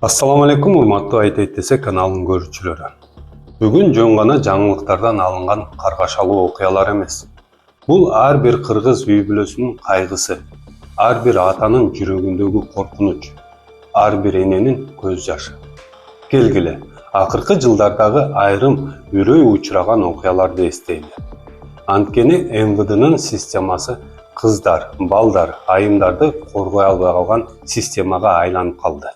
Assalamu alaikum, урматтуу Айт Эйтесе каналынын көрүүчүлөрү. Бүгүн жөн гана жаңылыктардан алынган каргашалуу окуялар эмес. Бул ар бир кыргыз үй бүлөсүнүн кайгысы, ар бир атанын жүрөгүндөгү коркунуч, ар бир эненин көз жашы. Келгиле, акыркы жылдардагы айрым үрөй учураган окуяларды эстейли. Анткени МВДнын системасы кыздар, балдар, айымдарды коргой албай калган системага айланып калды.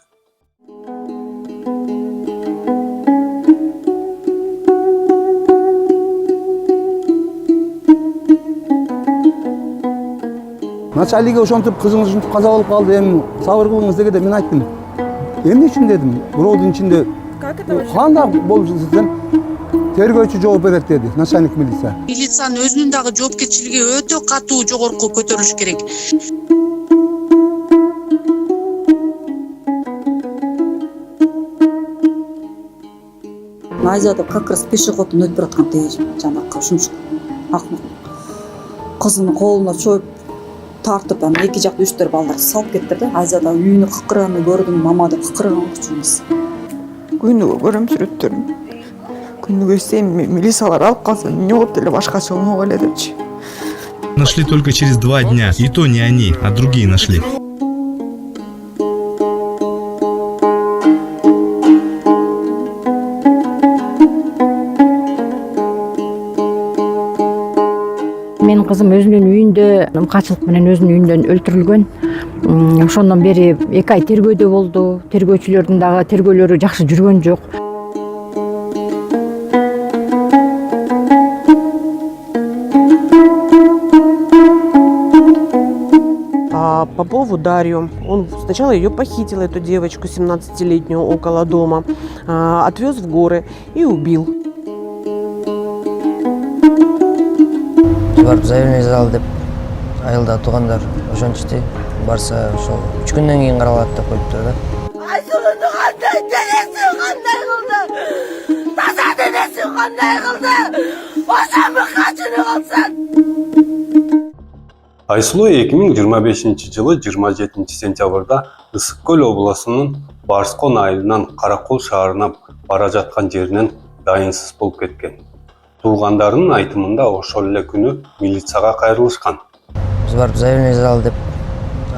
Начальниге ошентип кызыңыз ушинтип каза болуп калды, эми сабыр кылыңыз дегенде мен айттым. Эмне үчүн дедим? Бирөөнүн ичинде кандай болуп десем, тергөөчү жооп берет деди, начальник милиция. Милициянын өзүнүн дагы жоопкерчилиги өтө катуу жогорку көтөрүлүш керек. Айзада как раз пешеходдун өтүп бараткан теги жанакы ушунчу акмак кызынын колуна чоюп тартып, эки жакта 3-4 балдар салып кеттир да. Айзада үйүнү кыкырганды көрдүм, мама деп кыкырган учубуз. Күнүгө көрөм сүрөттөрүн. Күнүгө эстейм, милициялар алып калса, эмне болуп эле башкача болмок эле депчи. Нашли только через 2 дня, и то не они, а другие нашли. Менин кызым өзүнүн үйүндө качылык менен өзүнүн үйүндөн өлтүрүлгөн. Ошондон бери 2 ай тергөөдө болду. Тергөөчүлөрдүн дагы тергөөлөрү жакшы жүргөн жок. По поводу Дарью. Он сначала ее похитил, эту девочку 17-летнюю, около дома, отвез в горы и убил. Барып заявление жазалы деп айылда туугандар ошентишти. Барса ошол 3 күндөн кийин каралат деп коюптур да. Айсулуну кандай денеси кандай кылды? Таза денеси кандай кылды? Ошону качыны кылсын. Айсулуу 2025-жылы 27 сентябрда Ысык Көл облусунун Барскон айылынан Каракол шаарына бара жаткан жеринен дайынсыз болуп кеткен. Туугандарынын айтымында ошол эле күнү милицияга кайрылышкан. Биз барып заявление жазалы деп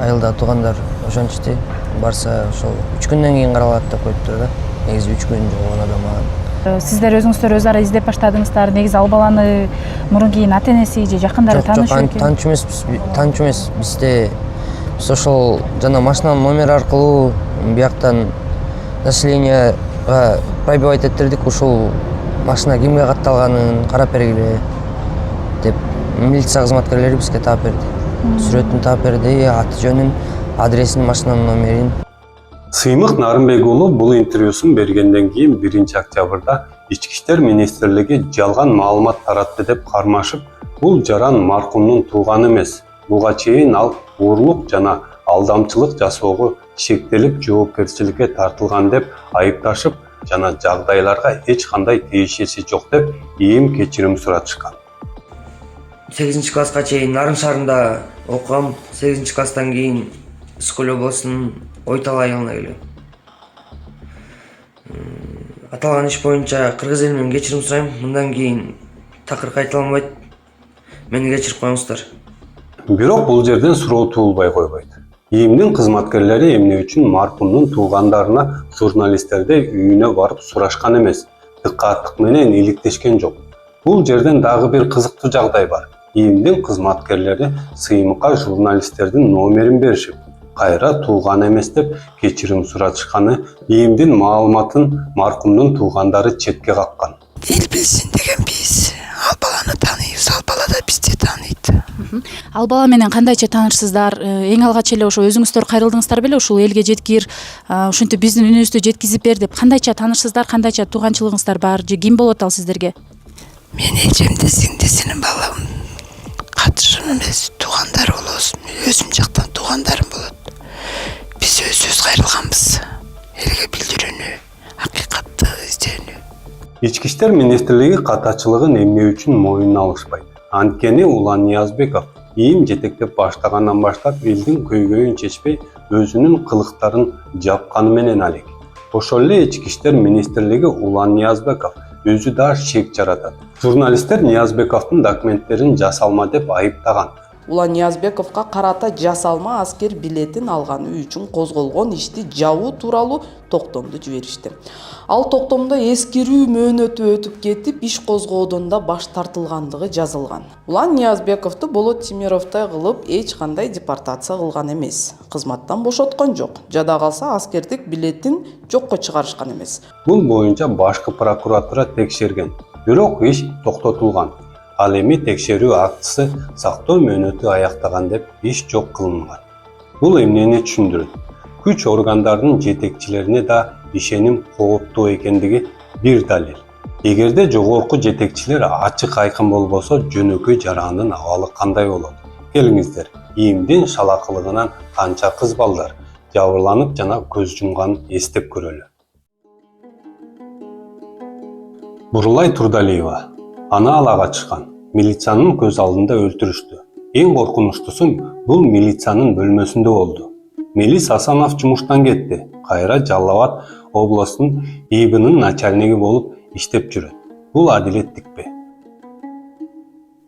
айылда туугандар ошентишти. Барса ошол 3 күндөн кийин каралат деп коюптур да. Негизи 3 күн жоголгон адам алган. Сиздер өзүңүздөр өз ара издеп баштадыңыздар. Негизи ал баланы мурун кийин ата-энеси же жакындары таанышуу экен. Тааныш эмес. Биз ошол жана машинанын номери аркылуу бияктан населенияга пробивать этtirdik. Ушул машина кимге катталганын карап бергиле деп милиция кызматкерлери бизге таап берди. Сүрөтүн таап берди, аты жөнүн, адресин, машинанын номерин. Сыймык Нарынбек уулу бул интервьюсун бергенден кийин 1-октябрда Ички иштер министрлиги жалган маалымат таратты деп кармашып, бул жаран маркумдун тууганы эмес. Буга чейин ал уурлук жана алдамчылык жасоого шектелип жоопкерчиликке тартылган деп айыпташып, жана жагдайларга эч кандай тиешеси жок деп ийим кечирим суратышкан. 8-класска чейин Нарын шаарында окугам. 8-класстан кийин Ысык Көл облусунун Ойтал айылына келем. Аталган иш боюнча кыргыз элинен кечирим сурайм. Мындан кийин такыр кайталамбайт. Мени кечирип коюңуздар. Бирок бул жерден суроо туулбай койбойт. ИИМдин кызматкерлери эмне үчүн маркумдун туугандарына журналисттердей үйүнө барып сурашкан эмес, дыккаттык менен иликтешкен жок. Бул жерден дагы бир кызыктуу жагдай бар. ИИМдин кызматкерлери сыймыкка журналисттердин номерин беришип, кайра тууган эмес деп кечирим суратышканы, ИИМдин маалыматын маркумдун туугандары четке каккан. Эл билсин деген биз ал баланы тааныйбыз, ал бала да бизди тааныйт. Ал бала менен кандайча таанышсыздар? Эң алгач эле ошо өзүңүздөр кайрылдыңыздар беле? Ушул элге жеткир, ушинтип биздин үнүбүздү жеткизип бер деп кандайча таанышсыздар, кандайча тууганчылыгыңыздар бар же ким болот ал сиздерге? Мен эжемде сиңдисинин балам. Катышым эмес, туугандар болобуз. Өзүм жактан туугандарым болот. Биз өзүбүз кайрылганбыз. Элге билдирүүнү, акыйкатты издөөнү. Ички иштер министрлиги катачылыгын эмне үчүн моюнуна алышпайт? Анткени Улан Ниязбеков ИИМ жетектеп баштагандан баштап элдин көйгөйүн чечпей өзүнүн кылыктарын жапканы менен алек. Ошол эле Ички иштер министрлиги Улан Ниязбеков өзү да шек жаратат. Журналисттер Ниязбековдун документтерин жасалма деп айыптаган. Улан Ниязбековго карата жасалма аскер билетин алганы үчүн козголгон ишти жабуу тууралуу токтомду жиберишти. Ал токтомдо эскирүү мөөнөтү өтүп кетип, иш козгоодон да баш тартылгандыгы жазылган. Улан Ниязбековду Болот Тимировдой кылып эч кандай депортация кылган эмес. Кызматтан бошоткон жок. Жада калса аскердик билетин жокко чыгарышкан эмес. Бул боюнча башкы прокуратура текшерген. Бирок иш токтотулган. Ал эми текшерүү актысы сактоо мөөнөтү аяктаган деп иш жок кылынган. Бул эмнени түшүндүрөт? Күч органдардын жетекчилерине да ишеним кооптуу экендиги бир далил. Эгерде жогорку жетекчилер ачык айкын болбосо, жөнөкөй жарандын абалы кандай болот? Келиңиздер, ийимдин шалакылыгынан канча кыз балдар жабырланып жана көз жумганын эстеп көрөлү. Бурулай Турдалиева аны алага чыккан. Милициянын көз алдында өлтүрүштү. Эң коркунучтусу бул милициянын бөлмөсүндө болду. Мелис Асанов жумуштан кетти. Кайра Жалал Абад областынын ИИБнын начальниги болуп иштеп жүрөт. Бул адилеттикпи?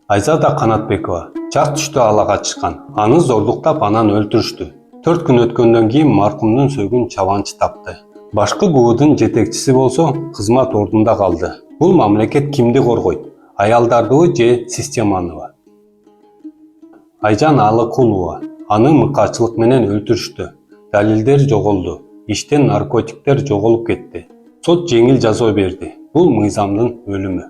Айзада Канатбекова чак түштө алага чыккан. Аны зордуктап анан өлтүрүштү. 4 күн өткөндөн кийин маркумдун сөөгүн чабанчы тапты. Башкы ГУдун жетекчиси болсо кызмат ордунда калды. Бул мамлекет кимди коргойт? Аялдардыбы же системаныбы? Айжан Алыкулова аны мыкачылык менен өлтүрүштү. Далилдер жоголду. Иштен наркотиктер жоголуп кетти. Сот жеңил жаза берди. Бул мыйзамдын өлүмү.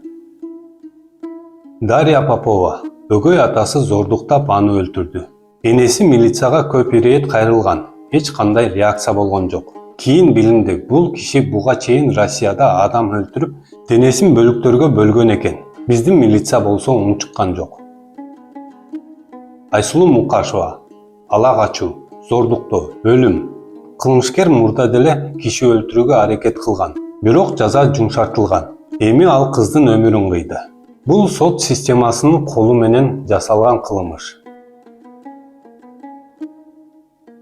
Дарья Попова өгөй атасы зордуктап аны өлтүрдү. Энеси милицияга көп ирет кайрылган. Эч кандай реакция болгон жок. Кийин билинди, бул киши буга чейин Россияда адам өлтүрүп, денесин бөлүктөргө бөлгөн экен. Биздин милиция болсо унчуккан жок. Айсулуу Мукашева ала качуу, зордуктоо, өлүм. Кылмышкер мурда деле киши өлтүрүүгө аракет кылган. Бирок жаза жумшартылган. Эми ал кыздын өмүрүн кыйды. Бул сот системасынын колу менен жасалган кылмыш.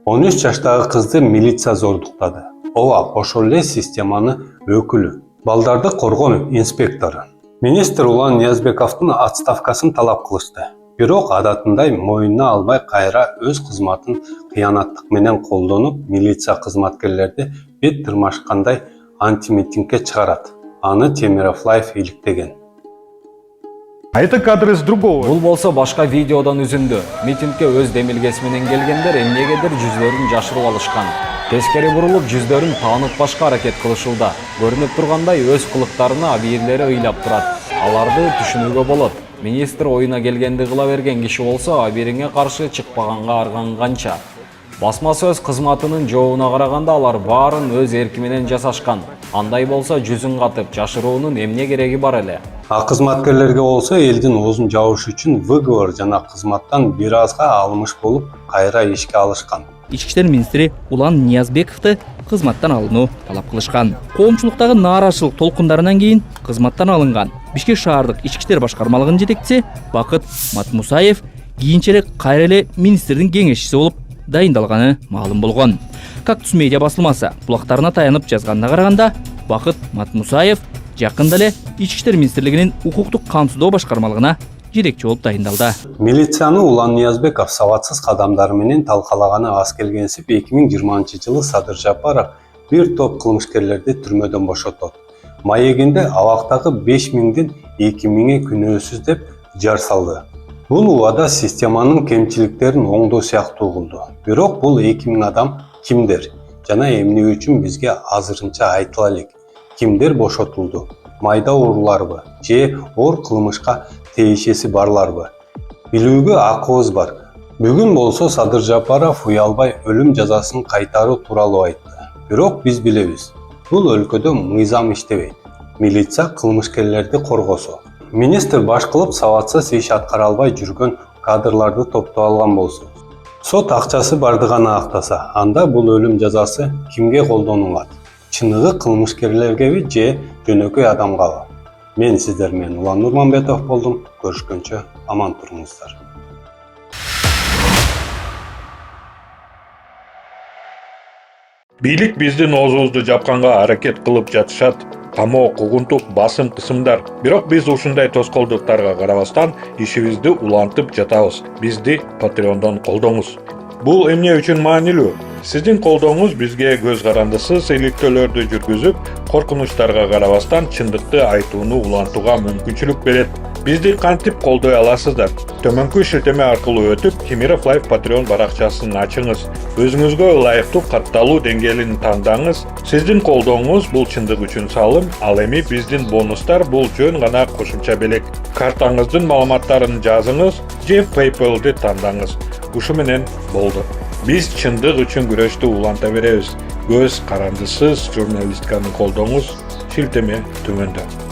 13 жаштагы кызды милиция зордуктады. Ооба, ошол эле системаны өкүлү. Балдарды коргоо инспектору. Министр Улан Ниязбековдун отставкасын талап кылышты. Бирок адатындай моюнуна албай кайра өз кызматын кыянаттык менен колдонуп, милиция кызматкерлерди бет тырмашкандай антимитингге чыгарат. Аны Темировлаев иликтеген. А это кадры с другого. Бул болсо башка видеодон үзүндү. Митингге өз демилгеси менен келгендер эмнегедир жүздөрүн жашырып алышкан. Тескери бурулуп жүздөрүн таанытпашка аракет кылышууда. Көрүнүп тургандай өз кылыктарына абийирлери ыйлап турат. Аларды түшүнүүгө болот. Министр оюна келгенди кыла берген киши болсо абийириңе каршы чыкпаганга арганганча. Басма сөз кызматынын жообуна караганда алар баарын өз эрки менен жасашкан. Андай болсо жүзүн катып жашыруунун эмне кереги бар эле? Кызматкерлерге болсо элдин оозун жабыш үчүн выговор жана кызматтан бир азга алымыш болуп, кайра ишке алышкан. Ички иштер министри Улан Ниязбековду кызматтан алынуу талап кылышкан. Коомчулуктагы нааразычылык толкундарынан кийин кызматтан алынган Бишкек шаардык ички иштер башкармалыгынын жетекчиси Бакыт Матмусаев кийинчерээк кайра эле министрдин кеңешчиси болуп дайындалганы маалым болгон. Кактус медиа басылмасы булактарына таянып жазганына караганда, Бакыт Матмусаев жакында эле Ички иштер министрлигинин укуктук камсыздоо башкармалыгына жетекчи болуп дайындалды. Милицияны Улан Ниязбеков сабатсыз кадамдары менен талкалаганы аз келгенсип 2020-жылы Садыр Жапаров бир топ кылмышкерлерди түрмөдөн бошотот. Маегинде абактагы 5000ден 2000 күнөөсүз деп жар салды. Бул убада системанын кемчиликтерин оңдоо сыяктуу кылды. Бирок бул 2000 адам кимдер жана эмне үчүн бизге азырынча айтыла элек? Кимдер бошотулду? Майда урууларбы же оор кылмышка тиешеси барларбы? Билүүгө акыбыз бар. Бүгүн болсо Садыр Жапаров уялбай өлүм жазасын кайтаруу тууралуу айтты. Бирок биз билебиз, бул өлкөдө мыйзам иштебейт. Милиция кылмышкерлерди коргосо. Министр баш кылып сабатсыз иш аткара албай жүргөн кадрларды топтоп алган болсо, сот акчасы барды гана актаса, анда бул өлүм жазасы кимге колдонулат? Чыныгы кылмышкерлергеби же жөнөкөй адамгабы? Мен сиздер менен Улан Нурманбетов болдум. Көрүшкөнчө аман туруңуздар. Бийлик биздин оозубузду жапканга аракет кылып жатышат. Камоо, куугунтук, басым кысымдар. Бирок биз ушундай тоскоолдуктарга карабастан ишибизди улантып жатабыз. Бизди Patreon'dan колдоңуз. Бул эмне үчүн маанилүү? Сиздин колдооңуз бизге көз карандысыз иликтөөлөрдү жүргүзүп, коркунучтарга карабастан чындыкты айтууну улантууга мүмкүнчүлүк берет. Бизди кантип колдой аласыздар? Төмөнкү шилтеме аркылуу өтүп, Кемиров Life Patreon баракчасын ачыңыз. Өзүңүзгө ылайыктуу катталуу деңгээлин тандаңыз. Сиздин колдооңуз бул чындык үчүн салым, ал эми биздин бонустар бул жөн гана кошумча белек. Картаңыздын маалыматтарын жазыңыз же PayPal'ды тандаңыз. Ушу менен болду. Биз чындык үчүн күрөштү уланта беребиз. Көз карандысыз журналистканы колдоңуз. Шилтеме төмөндө.